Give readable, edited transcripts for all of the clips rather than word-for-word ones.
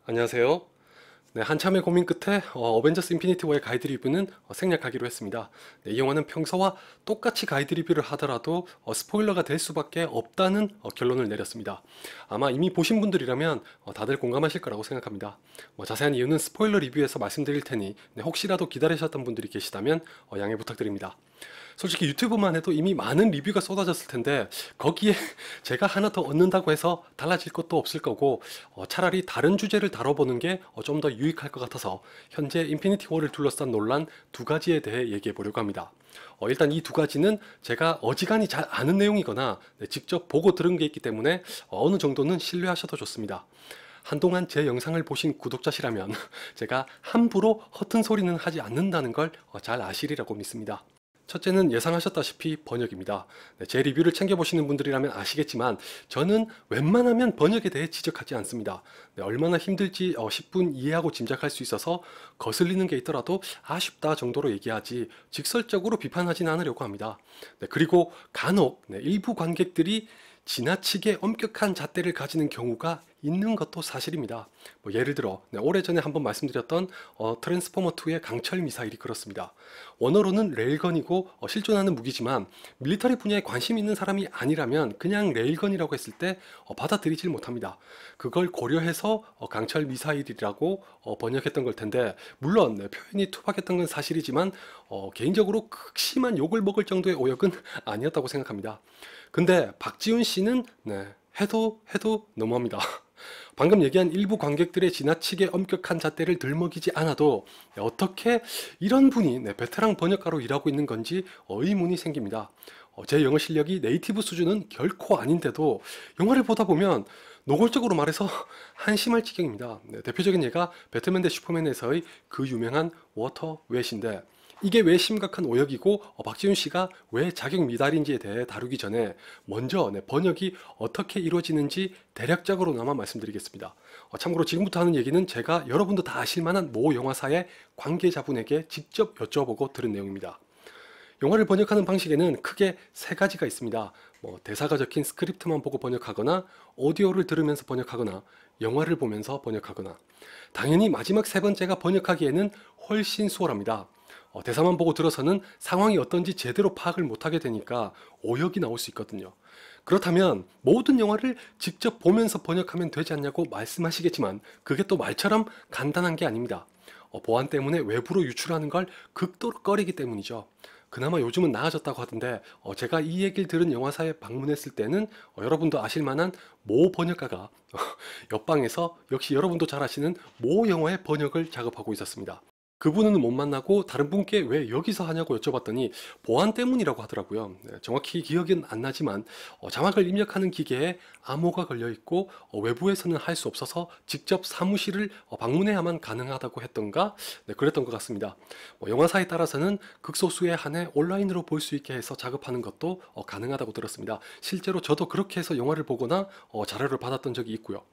안녕하세요. 네, 한참의 고민 끝에 어벤져스 인피니티 워의 가이드 리뷰는 생략하기로 했습니다. 네, 이 영화는 평소와 똑같이 가이드 리뷰를 하더라도 스포일러가 될 수밖에 없다는 결론을 내렸습니다. 아마 이미 보신 분들이라면 다들 공감하실 거라고 생각합니다. 자세한 이유는 스포일러 리뷰에서 말씀드릴 테니 네, 혹시라도 기다리셨던 분들이 계시다면 양해 부탁드립니다. 솔직히 유튜브만 해도 이미 많은 리뷰가 쏟아졌을 텐데 거기에 제가 하나 더 얻는다고 해서 달라질 것도 없을 거고 차라리 다른 주제를 다뤄보는 게 좀 더 유익할 것 같아서 현재 인피니티 워를 둘러싼 논란 두 가지에 대해 얘기해 보려고 합니다. 일단 이 두 가지는 제가 어지간히 잘 아는 내용이거나 네, 직접 보고 들은 게 있기 때문에 어느 정도는 신뢰하셔도 좋습니다. 한동안 제 영상을 보신 구독자시라면 제가 함부로 허튼 소리는 하지 않는다는 걸 잘 아시리라고 믿습니다. 첫째는 예상하셨다시피 번역입니다. 네, 제 리뷰를 챙겨보시는 분들이라면 아시겠지만 저는 웬만하면 번역에 대해 지적하지 않습니다. 네, 얼마나 힘들지 10분 이해하고 짐작할 수 있어서 거슬리는 게 있더라도 아쉽다 정도로 얘기하지 직설적으로 비판하진 않으려고 합니다. 네, 그리고 간혹 일부 관객들이 지나치게 엄격한 잣대를 가지는 경우가 있는 것도 사실입니다. 예를 들어 오래전에 한번 말씀드렸던 트랜스포머2의 강철 미사일이 그렇습니다. 원어로는 레일건이고 실존하는 무기지만 밀리터리 분야에 관심 있는 사람이 아니라면 그냥 레일건이라고 했을 때 받아들이질 못합니다. 그걸 고려해서 강철 미사일이라고 번역했던 걸 텐데 물론 표현이 투박했던 건 사실이지만 개인적으로 극심한 욕을 먹을 정도의 오역은 아니었다고 생각합니다. 근데 박지훈 씨는 해도 너무합니다. 방금 얘기한 일부 관객들의 지나치게 엄격한 잣대를 들먹이지 않아도 어떻게 이런 분이 베테랑 번역가로 일하고 있는 건지 의문이 생깁니다. 제 영어 실력이 네이티브 수준은 결코 아닌데도 영화를 보다 보면 노골적으로 말해서 한심할 지경입니다. 대표적인 예가 배트맨 대 슈퍼맨에서의 그 유명한 워터 웻인데 이게 왜 심각한 오역이고 박지훈 씨가 왜 자격 미달인지에 대해 다루기 전에 먼저 번역이 어떻게 이루어지는지 대략적으로나마 말씀드리겠습니다. 참고로 지금부터 하는 얘기는 제가 여러분도 다 아실 만한 모 영화사의 관계자분에게 직접 여쭤보고 들은 내용입니다. 영화를 번역하는 방식에는 크게 세 가지가 있습니다. 대사가 적힌 스크립트만 보고 번역하거나 오디오를 들으면서 번역하거나 영화를 보면서 번역하거나 당연히 마지막 세 번째가 번역하기에는 훨씬 수월합니다. 대사만 보고 들어서는 상황이 어떤지 제대로 파악을 못하게 되니까 오역이 나올 수 있거든요. 그렇다면 모든 영화를 직접 보면서 번역하면 되지 않냐고 말씀하시겠지만 그게 또 말처럼 간단한 게 아닙니다. 보안 때문에 외부로 유출하는 걸 극도로 꺼리기 때문이죠. 그나마 요즘은 나아졌다고 하던데 제가 이 얘기를 들은 영화사에 방문했을 때는 여러분도 아실 만한 모 번역가가 옆방에서 역시 여러분도 잘 아시는 모 영화의 번역을 작업하고 있었습니다. 그분은 못 만나고 다른 분께 왜 여기서 하냐고 여쭤봤더니 보안 때문이라고 하더라고요. 정확히 기억은 안 나지만 자막을 입력하는 기계에 암호가 걸려 있고 외부에서는 할 수 없어서 직접 사무실을 방문해야만 가능하다고 했던가 그랬던 것 같습니다. 영화사에 따라서는 극소수에 한해 온라인으로 볼 수 있게 해서 작업하는 것도 가능하다고 들었습니다. 실제로 저도 그렇게 해서 영화를 보거나 자료를 받았던 적이 있고요.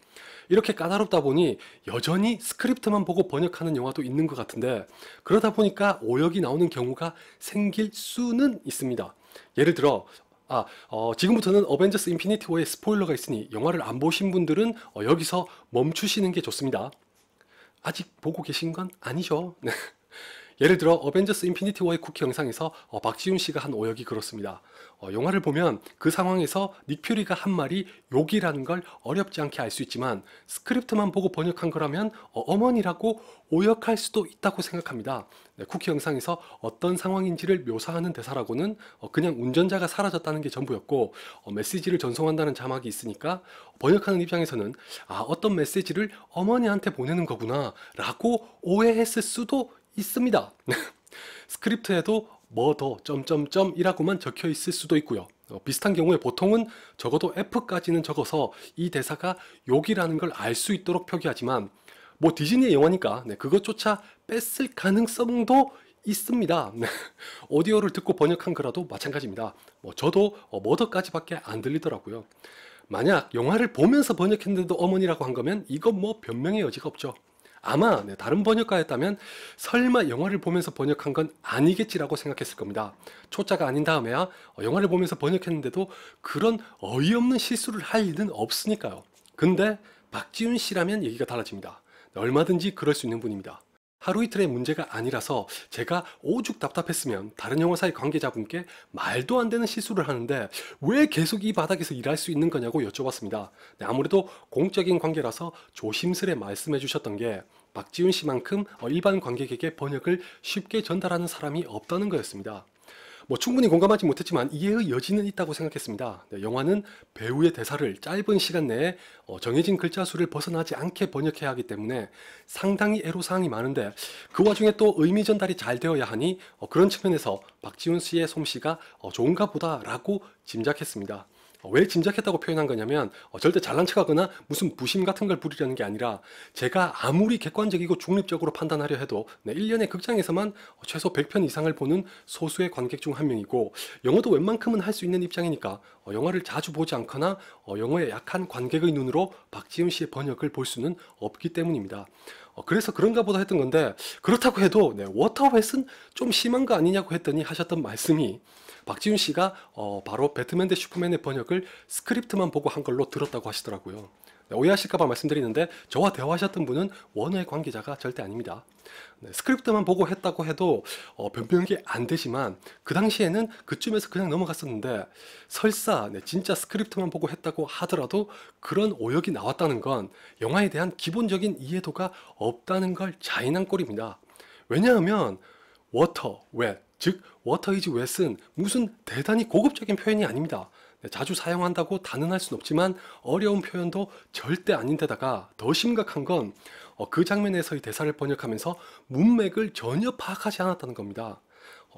이렇게 까다롭다 보니 여전히 스크립트만 보고 번역하는 영화도 있는 것 같은데 그러다 보니까 오역이 나오는 경우가 생길 수는 있습니다. 예를 들어 지금부터는 어벤져스 인피니티 워의 스포일러가 있으니 영화를 안 보신 분들은 여기서 멈추시는 게 좋습니다. 아직 보고 계신 건 아니죠. 네. 예를 들어 어벤져스 인피니티 워의 쿠키 영상에서 박지훈 씨가 한 오역이 그렇습니다. 영화를 보면 그 상황에서 닉 퓨리가 한 말이 욕이라는 걸 어렵지 않게 알 수 있지만 스크립트만 보고 번역한 거라면 어머니라고 오역할 수도 있다고 생각합니다. 쿠키 영상에서 어떤 상황인지를 묘사하는 대사라고는 그냥 운전자가 사라졌다는 게 전부였고 메시지를 전송한다는 자막이 있으니까 번역하는 입장에서는 어떤 메시지를 어머니한테 보내는 거구나 라고 오해했을 수도 있습니다. 스크립트에도 뭐 더 점점점이라고만 적혀 있을 수도 있고요. 비슷한 경우에 보통은 적어도 F까지는 적어서 이 대사가 욕이라는 걸 알 수 있도록 표기하지만 디즈니의 영화니까 그것조차 뺐을 가능성도 있습니다. 오디오를 듣고 번역한 거라도 마찬가지입니다. 저도 머더까지밖에 안 들리더라고요. 만약 영화를 보면서 번역했는데도 어머니라고 한 거면 이건 변명의 여지가 없죠. 아마 다른 번역가였다면 설마 영화를 보면서 번역한 건 아니겠지라고 생각했을 겁니다. 초짜가 아닌 다음에야 영화를 보면서 번역했는데도 그런 어이없는 실수를 할 일은 없으니까요. 근데 박지훈 씨라면 얘기가 달라집니다. 네, 얼마든지 그럴 수 있는 분입니다. 하루 이틀의 문제가 아니라서 제가 오죽 답답했으면 다른 영화사의 관계자분께 말도 안 되는 실수를 하는데 왜 계속 이 바닥에서 일할 수 있는 거냐고 여쭤봤습니다. 네, 아무래도 공적인 관계라서 조심스레 말씀해 주셨던 게 박지훈 씨만큼 일반 관객에게 번역을 쉽게 전달하는 사람이 없다는 거였습니다. 충분히 공감하지 못했지만 이해의 여지는 있다고 생각했습니다. 네, 영화는 배우의 대사를 짧은 시간 내에 정해진 글자 수를 벗어나지 않게 번역해야 하기 때문에 상당히 애로사항이 많은데 그 와중에 또 의미 전달이 잘 되어야 하니 그런 측면에서 박지훈 씨의 솜씨가 좋은가 보다라고 짐작했습니다. 왜 짐작했다고 표현한 거냐면 절대 잘난 척하거나 무슨 부심 같은 걸 부리려는 게 아니라 제가 아무리 객관적이고 중립적으로 판단하려 해도 1년에 극장에서만 최소 100편 이상을 보는 소수의 관객 중 한 명이고 영어도 웬만큼은 할 수 있는 입장이니까 영화를 자주 보지 않거나 영어에 약한 관객의 눈으로 박지훈 씨의 번역을 볼 수는 없기 때문입니다. 그래서 그런가 보다 했던 건데 그렇다고 해도 워터웻은 좀 심한 거 아니냐고 했더니 하셨던 말씀이 박지훈 씨가 바로 배트맨 대 슈퍼맨의 번역을 스크립트만 보고 한 걸로 들었다고 하시더라고요. 네, 오해하실까봐 말씀드리는데 저와 대화하셨던 분은 원어의 관계자가 절대 아닙니다. 네, 스크립트만 보고 했다고 해도 변명이 안 되지만 그 당시에는 그쯤에서 그냥 넘어갔었는데 설사 진짜 스크립트만 보고 했다고 하더라도 그런 오역이 나왔다는 건 영화에 대한 기본적인 이해도가 없다는 걸 자인한 꼴입니다. 왜냐하면 워터, 웻, 즉 워터 이즈 웻은 무슨 대단히 고급적인 표현이 아닙니다. 자주 사용한다고 단언할 수는 없지만 어려운 표현도 절대 아닌데다가 더 심각한 건 그 장면에서의 대사를 번역하면서 문맥을 전혀 파악하지 않았다는 겁니다.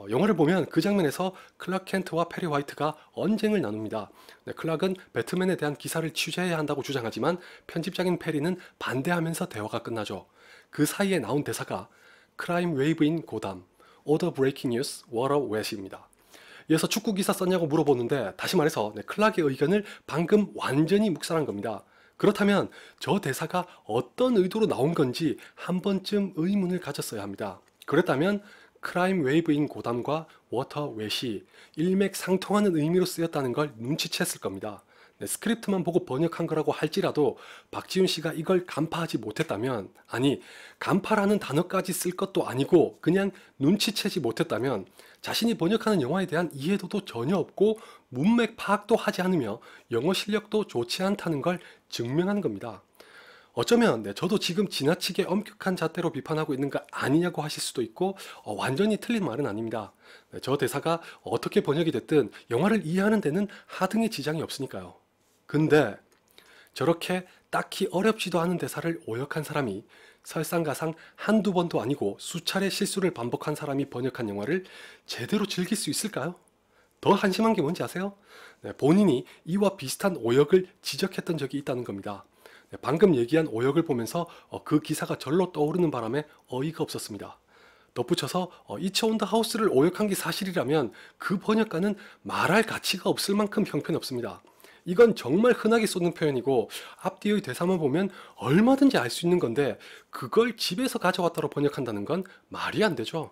영화를 보면 그 장면에서 클락 켄트와 페리 화이트가 언쟁을 나눕니다. 클락은 배트맨에 대한 기사를 취재해야 한다고 주장하지만 편집장인 페리는 반대하면서 대화가 끝나죠. 그 사이에 나온 대사가 크라임 웨이브인 고담, 오더 브레이킹 뉴스, 워터 웻입니다. 이어서 축구 기사 썼냐고 물어보는데 다시 말해서 클락의 의견을 방금 완전히 묵살한 겁니다. 그렇다면 저 대사가 어떤 의도로 나온 건지 한 번쯤 의문을 가졌어야 합니다. 그랬다면 크라임 웨이브인 고담과 워터 웻이 일맥상통하는 의미로 쓰였다는 걸 눈치챘을 겁니다. 스크립트만 보고 번역한 거라고 할지라도 박지훈 씨가 이걸 간파하지 못했다면, 아니 간파라는 단어까지 쓸 것도 아니고 그냥 눈치채지 못했다면 자신이 번역하는 영화에 대한 이해도도 전혀 없고 문맥 파악도 하지 않으며 영어 실력도 좋지 않다는 걸 증명하는 겁니다. 어쩌면 저도 지금 지나치게 엄격한 잣대로 비판하고 있는 거 아니냐고 하실 수도 있고 완전히 틀린 말은 아닙니다. 저 대사가 어떻게 번역이 됐든 영화를 이해하는 데는 하등의 지장이 없으니까요. 근데 저렇게 딱히 어렵지도 않은 대사를 오역한 사람이 설상가상 한두 번도 아니고 수차례 실수를 반복한 사람이 번역한 영화를 제대로 즐길 수 있을까요? 더 한심한 게 뭔지 아세요? 본인이 이와 비슷한 오역을 지적했던 적이 있다는 겁니다. 방금 얘기한 오역을 보면서 그 기사가 절로 떠오르는 바람에 어이가 없었습니다. 덧붙여서 이츠 온 더 하우스를 오역한 게 사실이라면 그 번역가는 말할 가치가 없을 만큼 형편없습니다. 이건 정말 흔하게 쏟는 표현이고 앞뒤의 대사만 보면 얼마든지 알 수 있는 건데 그걸 집에서 가져왔다로 번역한다는 건 말이 안 되죠.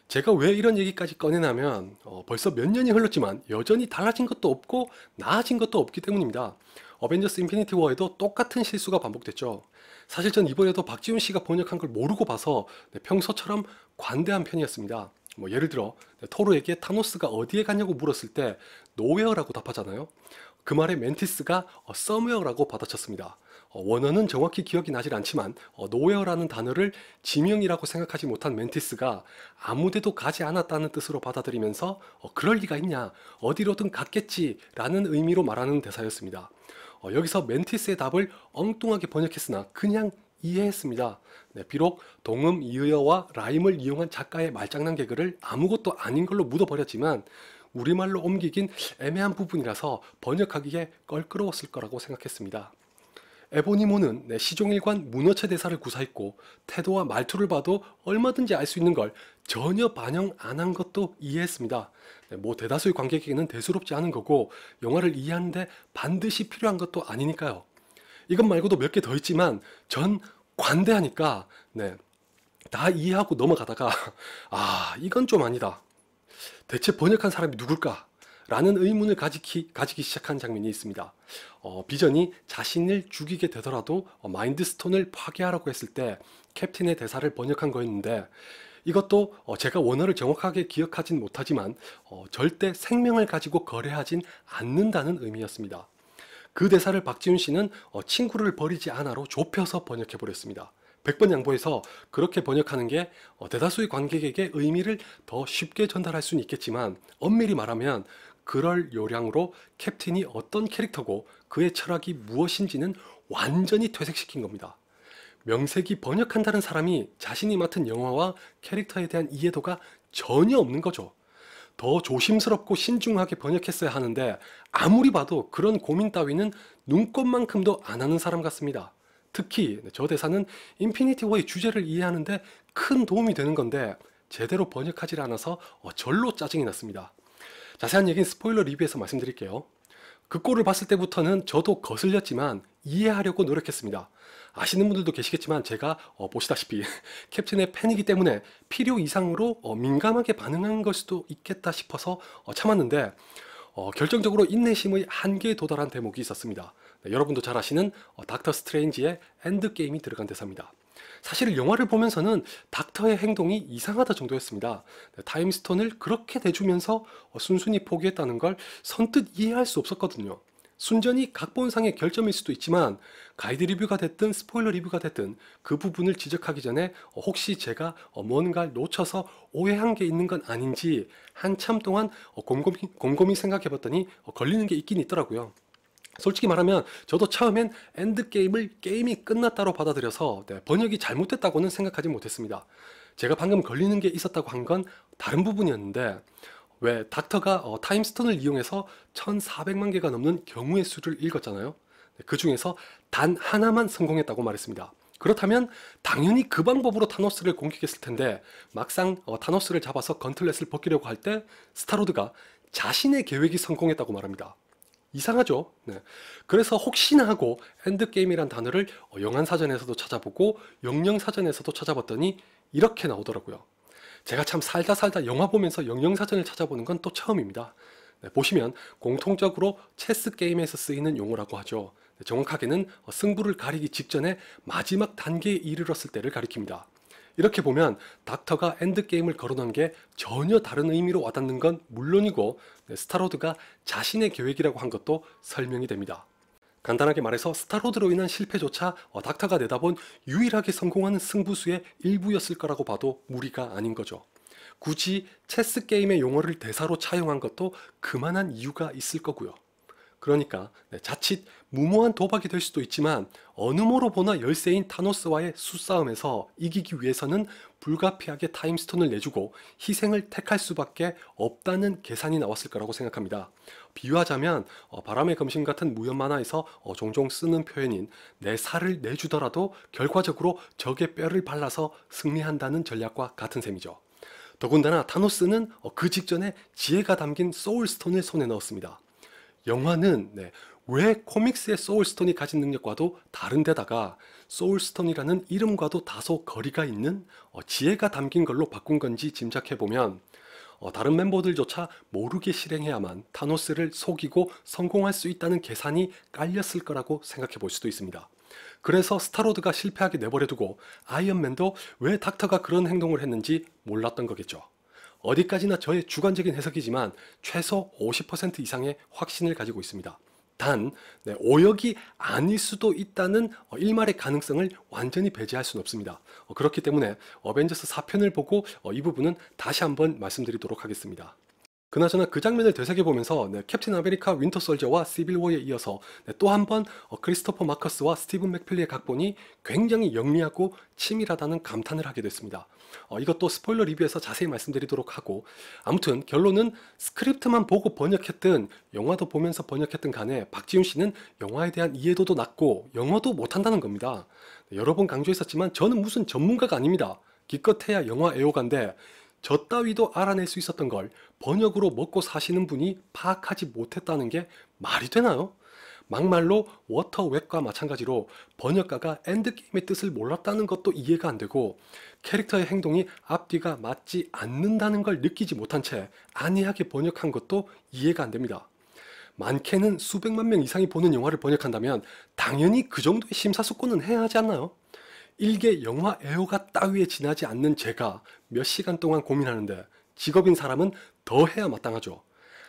제가 왜 이런 얘기까지 꺼내냐면 벌써 몇 년이 흘렀지만 여전히 달라진 것도 없고 나아진 것도 없기 때문입니다. 어벤져스 인피니티 워에도 똑같은 실수가 반복됐죠. 사실 전 이번에도 박지훈 씨가 번역한 걸 모르고 봐서 평소처럼 관대한 편이었습니다. 예를 들어 토르에게 타노스가 어디에 갔냐고 물었을 때 노웨어라고 답하잖아요. 그 말에 멘티스가 서웨어라고 받아쳤습니다. 원어는 정확히 기억이 나질 않지만 노웨어라는 단어를 지명이라고 생각하지 못한 멘티스가 아무데도 가지 않았다는 뜻으로 받아들이면서 그럴 리가 있냐, 어디로든 갔겠지 라는 의미로 말하는 대사였습니다. 여기서 멘티스의 답을 엉뚱하게 번역했으나 그냥 이해했습니다. 비록 동음, 이의어와 라임을 이용한 작가의 말장난 개그를 아무것도 아닌 걸로 묻어버렸지만 우리말로 옮기긴 애매한 부분이라서 번역하기에 껄끄러웠을 거라고 생각했습니다. 에보니모는 시종일관 문어체 대사를 구사했고 태도와 말투를 봐도 얼마든지 알 수 있는 걸 전혀 반영 안 한 것도 이해했습니다. 대다수의 관객에게는 대수롭지 않은 거고 영화를 이해하는데 반드시 필요한 것도 아니니까요. 이것 말고도 몇 개 더 있지만 전 관대하니까 다 이해하고 넘어가다가 이건 좀 아니다. 대체 번역한 사람이 누굴까? 라는 의문을 가지기 시작한 장면이 있습니다. 비전이 자신을 죽이게 되더라도 마인드스톤을 파괴하라고 했을 때 캡틴의 대사를 번역한 거였는데, 이것도 제가 원어를 정확하게 기억하진 못하지만 절대 생명을 가지고 거래하진 않는다는 의미였습니다. 그 대사를 박지훈 씨는 친구를 버리지 않아로 좁혀서 번역해 버렸습니다. 100번 양보해서 그렇게 번역하는 게 대다수의 관객에게 의미를 더 쉽게 전달할 수는 있겠지만, 엄밀히 말하면 그럴 요량으로 캡틴이 어떤 캐릭터고 그의 철학이 무엇인지는 완전히 퇴색시킨 겁니다. 명색이 번역한다는 사람이 자신이 맡은 영화와 캐릭터에 대한 이해도가 전혀 없는 거죠. 더 조심스럽고 신중하게 번역했어야 하는데, 아무리 봐도 그런 고민 따위는 눈꼽만큼도 안 하는 사람 같습니다. 특히 저 대사는 인피니티 워의 주제를 이해하는데 큰 도움이 되는 건데 제대로 번역하지 않아서 절로 짜증이 났습니다. 자세한 얘기는 스포일러 리뷰에서 말씀드릴게요. 그 꼴을 봤을 때부터는 저도 거슬렸지만 이해하려고 노력했습니다. 아시는 분들도 계시겠지만 제가 보시다시피 캡틴의 팬이기 때문에 필요 이상으로 민감하게 반응한 걸 수도 있겠다 싶어서 참았는데, 결정적으로 인내심의 한계에 도달한 대목이 있었습니다. 네, 여러분도 잘 아시는 닥터 스트레인지의 엔드게임이 들어간 대사입니다. 사실 영화를 보면서는 닥터의 행동이 이상하다 정도였습니다. 네, 타임스톤을 그렇게 내주면서 순순히 포기했다는 걸 선뜻 이해할 수 없었거든요. 순전히 각본상의 결점일 수도 있지만 가이드 리뷰가 됐든 스포일러 리뷰가 됐든 그 부분을 지적하기 전에 혹시 제가 뭔가를 놓쳐서 오해한 게 있는 건 아닌지 한참 동안 곰곰이 생각해 봤더니 걸리는 게 있긴 있더라고요. 솔직히 말하면 저도 처음엔 엔드게임을 게임이 끝났다로 받아들여서 번역이 잘못됐다고는 생각하지 못했습니다. 제가 방금 걸리는 게 있었다고 한 건 다른 부분이었는데, 왜 닥터가 타임스톤을 이용해서 1400만 개가 넘는 경우의 수를 읽었잖아요. 그 중에서 단 하나만 성공했다고 말했습니다. 그렇다면 당연히 그 방법으로 타노스를 공격했을 텐데, 막상 타노스를 잡아서 건틀렛을 벗기려고 할 때 스타로드가 자신의 계획이 성공했다고 말합니다. 이상하죠? 네. 그래서 혹시나 하고 엔드게임이란 단어를 영한사전에서도 찾아보고 영영사전에서도 찾아봤더니 이렇게 나오더라고요. 제가 참 살다 영화 보면서 영영사전을 찾아보는 건 또 처음입니다. 네, 보시면 공통적으로 체스 게임에서 쓰이는 용어라고 하죠. 네, 정확하게는 승부를 가리기 직전에 마지막 단계에 이르렀을 때를 가리킵니다. 이렇게 보면 닥터가 엔드게임을 거론한 게 전혀 다른 의미로 와닿는 건 물론이고, 네, 스타로드가 자신의 계획이라고 한 것도 설명이 됩니다. 간단하게 말해서 스타로드로 인한 실패조차 닥터가 내다본 유일하게 성공하는 승부수의 일부였을 거라고 봐도 무리가 아닌 거죠. 굳이 체스 게임의 용어를 대사로 차용한 것도 그만한 이유가 있을 거고요. 그러니까 자칫 무모한 도박이 될 수도 있지만 어느 모로 보나 열세인 타노스와의 수싸움에서 이기기 위해서는 불가피하게 타임스톤을 내주고 희생을 택할 수밖에 없다는 계산이 나왔을 거라고 생각합니다. 비유하자면 바람의 검심 같은 무협 만화에서 종종 쓰는 표현인 내 살을 내주더라도 결과적으로 적의 뼈를 발라서 승리한다는 전략과 같은 셈이죠. 더군다나 타노스는 그 직전에 지혜가 담긴 소울스톤을 손에 넣었습니다. 영화는 왜 코믹스의 소울스톤이 가진 능력과도 다른데다가 소울스톤이라는 이름과도 다소 거리가 있는 지혜가 담긴 걸로 바꾼 건지 짐작해보면 다른 멤버들조차 모르게 실행해야만 타노스를 속이고 성공할 수 있다는 계산이 깔렸을 거라고 생각해 볼 수도 있습니다. 그래서 스타로드가 실패하게 내버려두고 아이언맨도 왜 닥터가 그런 행동을 했는지 몰랐던 거겠죠. 어디까지나 저의 주관적인 해석이지만 최소 50% 이상의 확신을 가지고 있습니다. 단 오역이 아닐 수도 있다는 일말의 가능성을 완전히 배제할 수는 없습니다. 그렇기 때문에 어벤져스 4편을 보고 이 부분은 다시 한번 말씀드리도록 하겠습니다. 그나저나 그 장면을 되새겨보면서 캡틴 아메리카 윈터 솔저와 시빌워에 이어서 또 한 번 크리스토퍼 마커스와 스티븐 맥필리의 각본이 굉장히 영리하고 치밀하다는 감탄을 하게 됐습니다. 이것도 스포일러 리뷰에서 자세히 말씀드리도록 하고, 아무튼 결론은 스크립트만 보고 번역했든 영화도 보면서 번역했든 간에 박지훈 씨는 영화에 대한 이해도도 낮고 영어도 못한다는 겁니다. 여러 번 강조했었지만 저는 무슨 전문가가 아닙니다. 기껏해야 영화 애호가인데 저 따위도 알아낼 수 있었던 걸 번역으로 먹고 사시는 분이 파악하지 못했다는 게 말이 되나요? 막말로 워터 웻과 마찬가지로 번역가가 엔드게임의 뜻을 몰랐다는 것도 이해가 안 되고 캐릭터의 행동이 앞뒤가 맞지 않는다는 걸 느끼지 못한 채 안이하게 번역한 것도 이해가 안 됩니다. 많게는 수백만 명 이상이 보는 영화를 번역한다면 당연히 그 정도의 심사숙고는 해야 하지 않나요? 일개 영화 애호가 따위에 지나지 않는 제가 몇 시간 동안 고민하는데 직업인 사람은 더 해야 마땅하죠.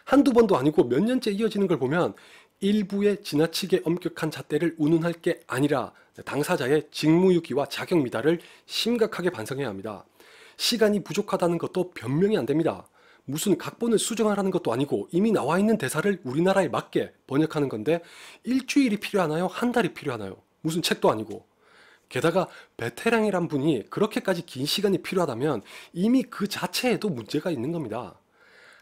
한두 번도 아니고 몇 년째 이어지는 걸 보면 일부의 지나치게 엄격한 잣대를 운운할 게 아니라 당사자의 직무유기와 자격 미달을 심각하게 반성해야 합니다. 시간이 부족하다는 것도 변명이 안 됩니다. 무슨 각본을 수정하라는 것도 아니고 이미 나와 있는 대사를 우리나라에 맞게 번역하는 건데 일주일이 필요하나요? 한 달이 필요하나요? 무슨 책도 아니고. 게다가 베테랑이란 분이 그렇게까지 긴 시간이 필요하다면 이미 그 자체에도 문제가 있는 겁니다.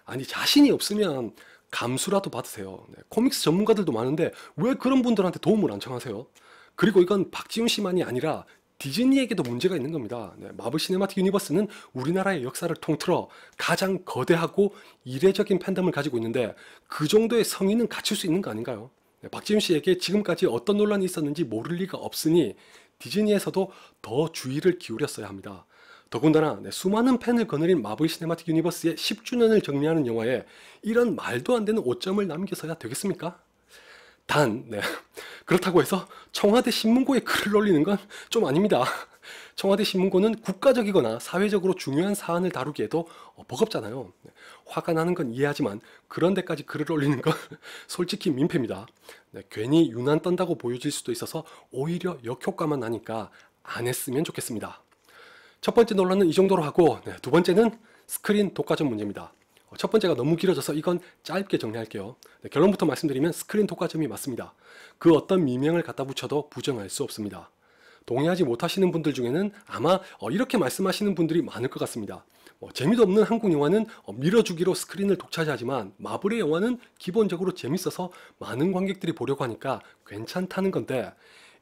아니 자신이 없으면 감수라도 받으세요. 코믹스 전문가들도 많은데 왜 그런 분들한테 도움을 안 청하세요? 그리고 이건 박지훈 씨만이 아니라 디즈니에게도 문제가 있는 겁니다. 마블 시네마틱 유니버스는 우리나라의 역사를 통틀어 가장 거대하고 이례적인 팬덤을 가지고 있는데 그 정도의 성의는 갖출 수 있는 거 아닌가요? 박지훈 씨에게 지금까지 어떤 논란이 있었는지 모를 리가 없으니 디즈니에서도 더 주의를 기울였어야 합니다. 더군다나 수많은 팬을 거느린 마블 시네마틱 유니버스의 10주년을 정리하는 영화에 이런 말도 안 되는 오점을 남겨서야 되겠습니까? 그렇다고 해서 청와대 신문고에 글을 올리는 건 좀 아닙니다. 청와대 신문고는 국가적이거나 사회적으로 중요한 사안을 다루기에도 버겁잖아요. 화가 나는 건 이해하지만 그런 데까지 글을 올리는 건 솔직히 민폐입니다. 괜히 유난 떤다고 보여질 수도 있어서 오히려 역효과만 나니까 안 했으면 좋겠습니다. 첫 번째 논란은 이 정도로 하고 두 번째는 스크린 독과점 문제입니다. 첫 번째가 너무 길어져서 이건 짧게 정리할게요. 결론부터 말씀드리면 스크린 독과점이 맞습니다. 그 어떤 미명을 갖다 붙여도 부정할 수 없습니다. 동의하지 못하시는 분들 중에는 아마 이렇게 말씀하시는 분들이 많을 것 같습니다. 재미도 없는 한국 영화는 밀어주기로 스크린을 독차지하지만 마블의 영화는 기본적으로 재밌어서 많은 관객들이 보려고 하니까 괜찮다는 건데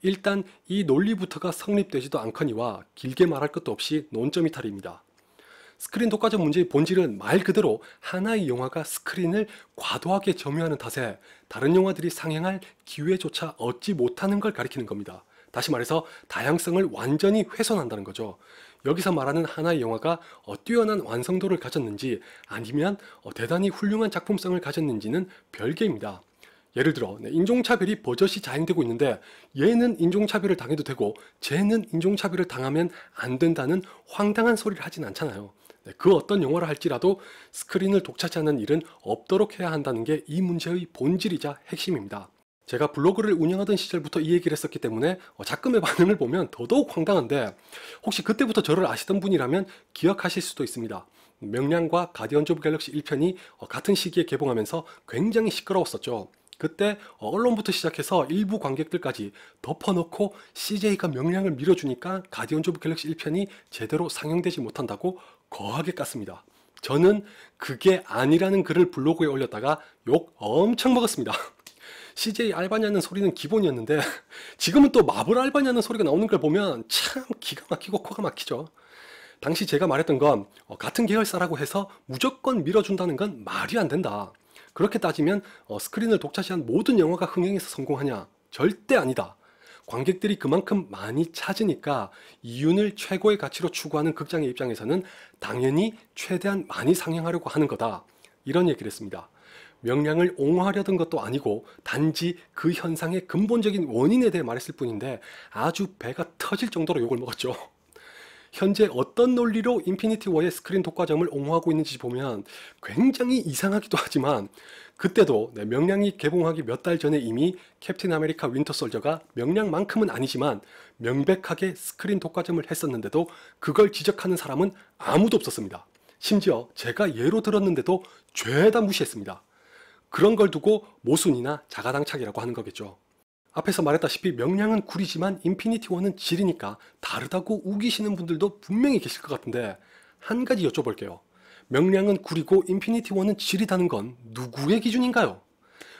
일단 이 논리부터가 성립되지도 않거니와 길게 말할 것도 없이 논점 이탈입니다. 스크린 독과점 문제의 본질은 말 그대로 하나의 영화가 스크린을 과도하게 점유하는 탓에 다른 영화들이 상영할 기회조차 얻지 못하는 걸 가리키는 겁니다. 다시 말해서 다양성을 완전히 훼손한다는 거죠. 여기서 말하는 하나의 영화가 뛰어난 완성도를 가졌는지 아니면 대단히 훌륭한 작품성을 가졌는지는 별개입니다. 예를 들어 인종차별이 버젓이 자행되고 있는데 얘는 인종차별을 당해도 되고 쟤는 인종차별을 당하면 안 된다는 황당한 소리를 하진 않잖아요. 그 어떤 영화를 할지라도 스크린을 독차지하는 일은 없도록 해야 한다는 게 이 문제의 본질이자 핵심입니다. 제가 블로그를 운영하던 시절부터 이 얘기를 했었기 때문에 작금의 반응을 보면 더더욱 황당한데 혹시 그때부터 저를 아시던 분이라면 기억하실 수도 있습니다. 명량과 가디언즈 오브 갤럭시 1편이 같은 시기에 개봉하면서 굉장히 시끄러웠었죠. 그때 언론부터 시작해서 일부 관객들까지 덮어놓고 CJ가 명량을 밀어주니까 가디언즈 오브 갤럭시 1편이 제대로 상영되지 못한다고 거하게 깠습니다. 저는 그게 아니라는 글을 블로그에 올렸다가 욕 엄청 먹었습니다. CJ 알바냐는 소리는 기본이었는데 지금은 또 마블 알바냐는 소리가 나오는 걸 보면 참 기가 막히고 코가 막히죠. 당시 제가 말했던 건 같은 계열사라고 해서 무조건 밀어준다는 건 말이 안 된다. 그렇게 따지면 스크린을 독차지한 모든 영화가 흥행해서 성공하냐? 절대 아니다. 관객들이 그만큼 많이 찾으니까 이윤을 최고의 가치로 추구하는 극장의 입장에서는 당연히 최대한 많이 상영하려고 하는 거다. 이런 얘기를 했습니다. 명량을 옹호하려던 것도 아니고 단지 그 현상의 근본적인 원인에 대해 말했을 뿐인데 아주 배가 터질 정도로 욕을 먹었죠. 현재 어떤 논리로 인피니티 워의 스크린 독과점을 옹호하고 있는지 보면 굉장히 이상하기도 하지만 그때도 명량이 개봉하기 몇 달 전에 이미 캡틴 아메리카 윈터 솔저가 명량만큼은 아니지만 명백하게 스크린 독과점을 했었는데도 그걸 지적하는 사람은 아무도 없었습니다. 심지어 제가 예로 들었는데도 죄다 무시했습니다. 그런 걸 두고 모순이나 자가당착이라고 하는 거겠죠. 앞에서 말했다시피 명량은 구리지만 인피니티 워는 질이니까 다르다고 우기시는 분들도 분명히 계실 것 같은데 한 가지 여쭤볼게요. 명량은 구리고 인피니티 워는 질이다는 건 누구의 기준인가요?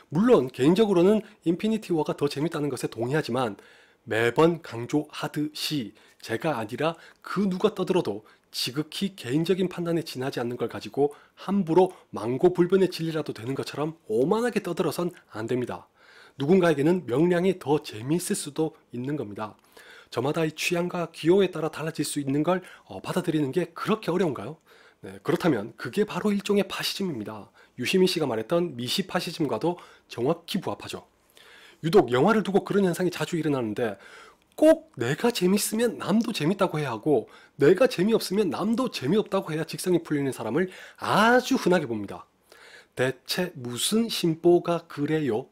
물론 개인적으로는 인피니티 워가 더 재밌다는 것에 동의하지만 매번 강조하듯이 제가 아니라 그 누가 떠들어도 지극히 개인적인 판단에 지나지 않는 걸 가지고 함부로 망고불변의 진리라도 되는 것처럼 오만하게 떠들어선 안 됩니다. 누군가에게는 명량이 더 재미있을 수도 있는 겁니다. 저마다의 취향과 기호에 따라 달라질 수 있는 걸 받아들이는 게 그렇게 어려운가요? 네, 그렇다면 그게 바로 일종의 파시즘입니다. 유시민 씨가 말했던 미시 파시즘과도 정확히 부합하죠. 유독 영화를 두고 그런 현상이 자주 일어나는데 꼭 내가 재밌으면 남도 재밌다고 해야 하고 내가 재미없으면 남도 재미없다고 해야 직성이 풀리는 사람을 아주 흔하게 봅니다. 대체 무슨 심보가 그래요?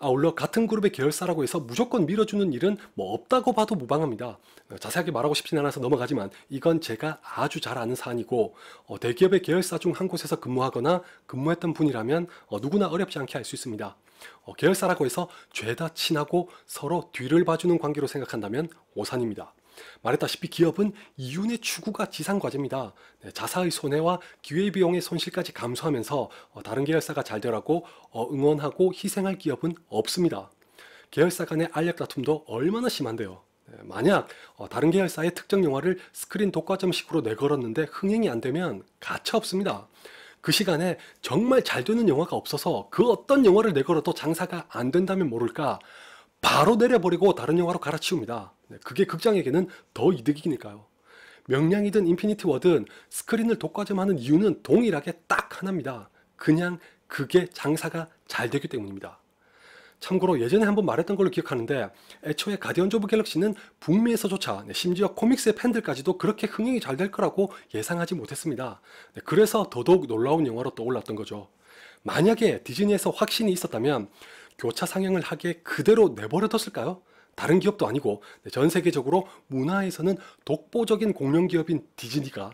아울러 같은 그룹의 계열사라고 해서 무조건 밀어주는 일은 뭐 없다고 봐도 무방합니다. 자세하게 말하고 싶진 않아서 넘어가지만 이건 제가 아주 잘 아는 사안이고 대기업의 계열사 중 한 곳에서 근무하거나 근무했던 분이라면 누구나 어렵지 않게 알 수 있습니다. 계열사라고 해서 죄다 친하고 서로 뒤를 봐주는 관계로 생각한다면 오산입니다. 말했다시피 기업은 이윤의 추구가 지상과제입니다. 네, 자사의 손해와 기회비용의 손실까지 감수하면서 다른 계열사가 잘 되라고 응원하고 희생할 기업은 없습니다. 계열사 간의 알력 다툼도 얼마나 심한데요. 네, 만약 다른 계열사의 특정 영화를 스크린 독과점식으로 내걸었는데 흥행이 안 되면 가차 없습니다. 그 시간에 정말 잘 되는 영화가 없어서 그 어떤 영화를 내걸어도 장사가 안 된다면 모를까 바로 내려버리고 다른 영화로 갈아치웁니다. 네, 그게 극장에게는 더 이득이니까요. 명량이든 인피니티 워든 스크린을 독과점하는 이유는 동일하게 딱 하나입니다. 그냥 그게 장사가 잘 되기 때문입니다. 참고로 예전에 한번 말했던 걸로 기억하는데 애초에 가디언즈 오브 갤럭시는 북미에서조차 심지어 코믹스의 팬들까지도 그렇게 흥행이 잘 될 거라고 예상하지 못했습니다. 그래서 더더욱 놀라운 영화로 떠올랐던 거죠. 만약에 디즈니에서 확신이 있었다면 교차 상영을 하게 그대로 내버려뒀을까요? 다른 기업도 아니고 전 세계적으로 문화에서는 독보적인 공룡기업인 디즈니가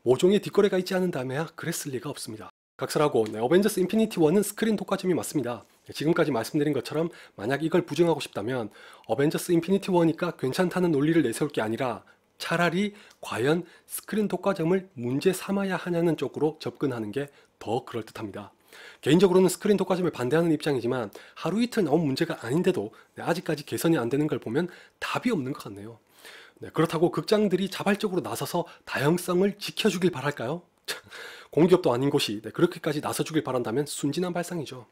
모종의 뒷거래가 있지 않은다면야 그랬을 리가 없습니다. 각설하고 어벤져스 인피니티 워는 스크린 독과점이 맞습니다. 지금까지 말씀드린 것처럼 만약 이걸 부정하고 싶다면 어벤져스 인피니티 워니까 괜찮다는 논리를 내세울 게 아니라 차라리 과연 스크린 독과점을 문제 삼아야 하냐는 쪽으로 접근하는 게 더 그럴듯합니다. 개인적으로는 스크린 독과점을 반대하는 입장이지만 하루 이틀 나온 문제가 아닌데도 아직까지 개선이 안 되는 걸 보면 답이 없는 것 같네요. 그렇다고 극장들이 자발적으로 나서서 다양성을 지켜주길 바랄까요? 공기업도 아닌 곳이 그렇게까지 나서주길 바란다면 순진한 발상이죠.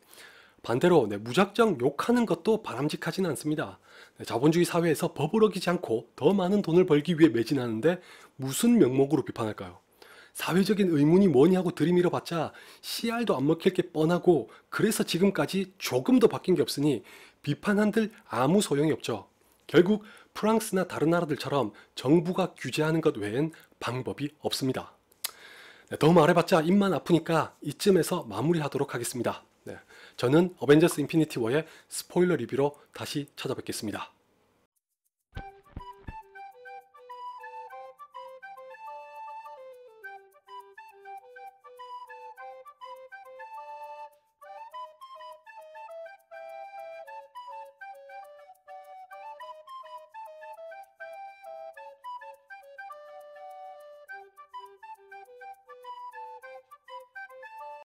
반대로 무작정 욕하는 것도 바람직하지는 않습니다. 자본주의 사회에서 법을 어기지 않고 더 많은 돈을 벌기 위해 매진하는데 무슨 명목으로 비판할까요? 사회적인 의문이 뭐니 하고 들이밀어봤자 씨알도 안 먹힐 게 뻔하고 그래서 지금까지 조금 더 바뀐 게 없으니 비판한들 아무 소용이 없죠. 결국 프랑스나 다른 나라들처럼 정부가 규제하는 것 외엔 방법이 없습니다. 더 말해봤자 입만 아프니까 이쯤에서 마무리하도록 하겠습니다. 저는 어벤져스 인피니티 워의 스포일러 리뷰로 다시 찾아뵙겠습니다.